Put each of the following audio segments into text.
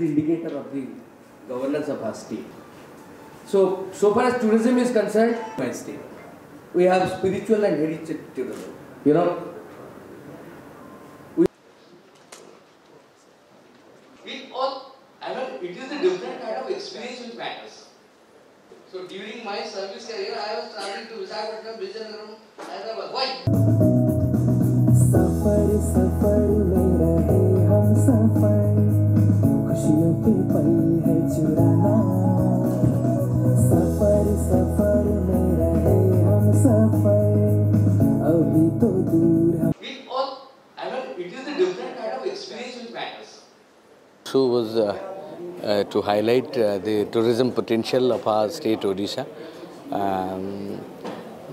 the indicator of the governance of our state. So far as tourism is concerned, my state, we have spiritual and heritage tourism. You know, we all, I mean, it is a different kind of experience which matters. So during my service career, I was traveling to Visakhapatnam, Vijayanagar, Hyderabad. Why? सफर सफर में रहे हम सफर, खुशियों के पल है चुराना। सफर सफर में रहे हम सफर, अभी तो दूर हम। We all, I mean, it is a different kind of experience which matters. So was to highlight the tourism potential of our state Odisha,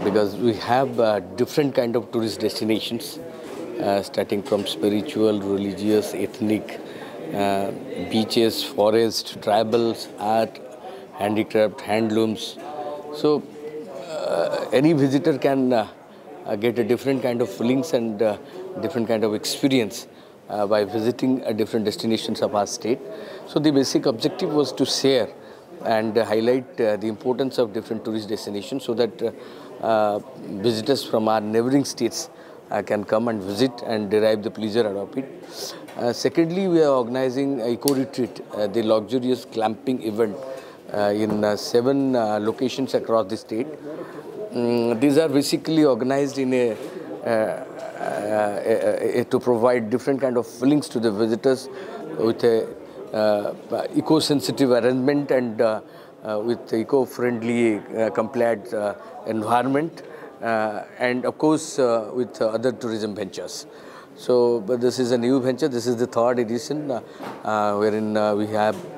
because we have different kind of tourist destinations, starting from spiritual, religious, ethnic, beaches, forest, tribals, art, handicraft, handlooms. So any visitor can get a different kind of feelings and different kind of experience by visiting different destinations of our state. So the basic objective was to share and highlight the importance of different tourist destinations so that visitors from our neighboring states can come and visit and derive the pleasure out of it. Secondly, we are organizing Eco Retreat, the luxurious glamping event in 7 locations across the state. These are basically organized in to provide different kind of feelings to the visitors with a eco-sensitive arrangement and with eco-friendly compliant environment and of course with other tourism ventures. So, but this is a new venture. This is the 3rd edition wherein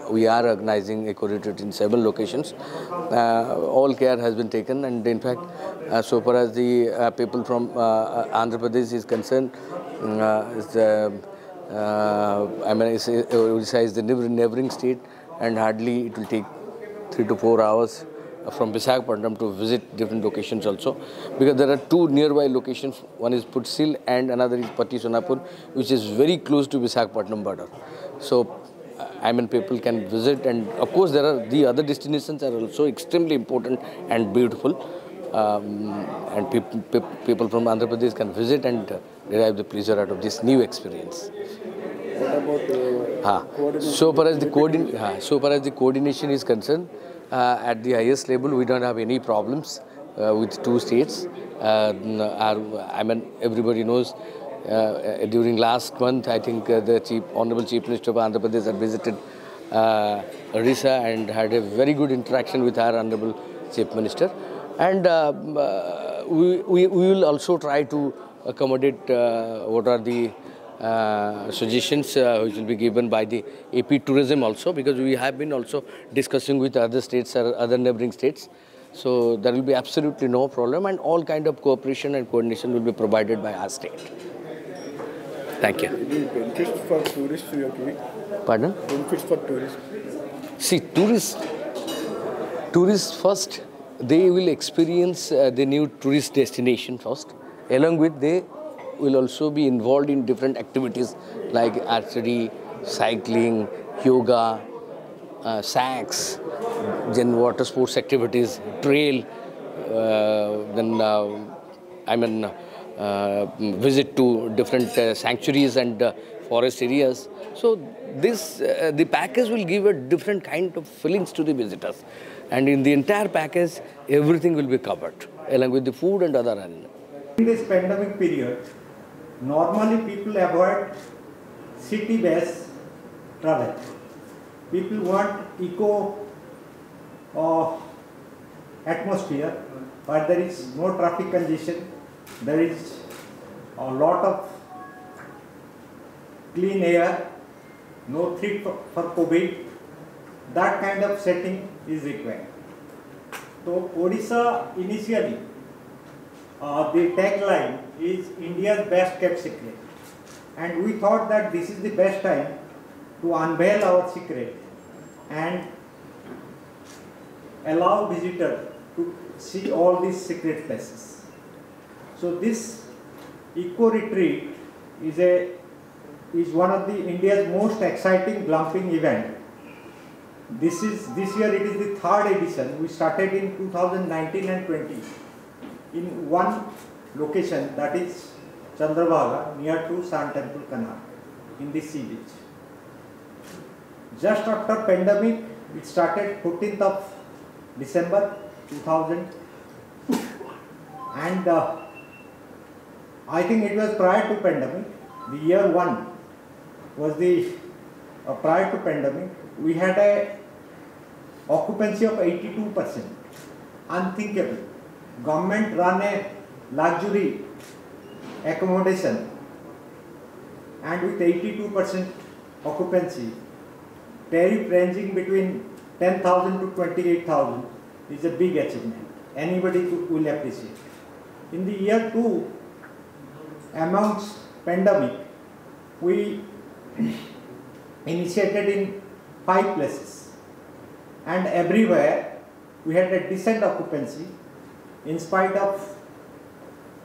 we are organizing Eco Retreat in 7 locations. All care has been taken, and in fact, so far as the people from Andhra Pradesh is concerned, Odisha is the neighboring state, and hardly it will take 3 to 4 hours from Visakhapatnam to visit different locations also, because there are 2 nearby locations. One is Putsil and another is Patti Sonapur, which is very close to Visakhapatnam border. So, people can visit, and of course there are the other destinations are also extremely important and beautiful, and people from Andhra Pradesh can visit and derive the pleasure out of this new experience. What about so far as the coordination is concerned, at the highest level, we don't have any problems with 2 states. Everybody knows during last month, I think the Honorable Chief Minister of Andhra Pradesh had visited Odisha and had a very good interaction with our Honorable Chief Minister. And we will also try to accommodate what are the suggestions which will be given by the AP Tourism also, because we have been also discussing with other states or other neighboring states. So there will be absolutely no problem, and all kind of cooperation and coordination will be provided by our state. Thank you. any benefits for tourists you are giving? Pardon? Benefits for tourists? See, tourists first, they will experience the new tourist destination first. Along with, they will also be involved in different activities like archery, cycling, yoga, sax, then water sports activities, trail, visit to different sanctuaries and forest areas. So the package will give a different kind of feelings to the visitors, and in the entire package, everything will be covered along with the food and other elements. In this pandemic period, normally people avoid city-based travel. People want eco atmosphere, but there is no traffic congestion. There is a lot of clean air, no threat for COVID. That kind of setting is required. So Odisha initially, the tagline is India's best kept secret, and we thought that this is the best time to unveil our secret and allow visitors to see all these secret places. So this eco retreat is a is one of the India's most exciting glamping event. This year it is the third edition. We started in 2019 and 20 in one location, that is Chandrabhaga, near to Sun Temple Canal in the sea beach. Just after pandemic, it started 14th of December 2000, and I think it was prior to pandemic. The year one was the prior to pandemic. We had a occupancy of 82%. Unthinkable. Government run a luxury accommodation, and with 82% occupancy, tariff ranging between 10,000 to 28,000 is a big achievement. Anybody will appreciate. In the year 2, amongst pandemic, we initiated in 5 places, and everywhere we had a decent occupancy in spite of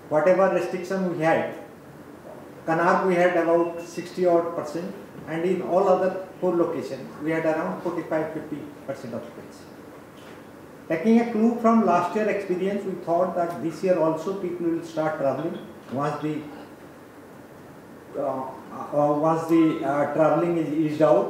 whatever restriction we had. Kannauр we had about 60% and in all other 4 locations we had around 45-50% occupancy. Taking a clue from last year experience, we thought that this year also people will start traveling once the traveling is eased out.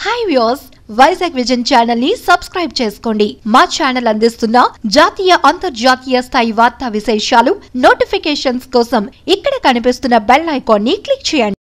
Hi viewers, Vizag vision channel ని subscribe చేసుకోండి. మా channel అందిస్తున్న జాతీయ అంతర్జాతీయ స్థాయి వార్తా విశేషాలు notifications కోసం ఇక్కడ కనిపిస్తున్న బెల్ ఐకాన్ ని క్లిక్ చేయండి.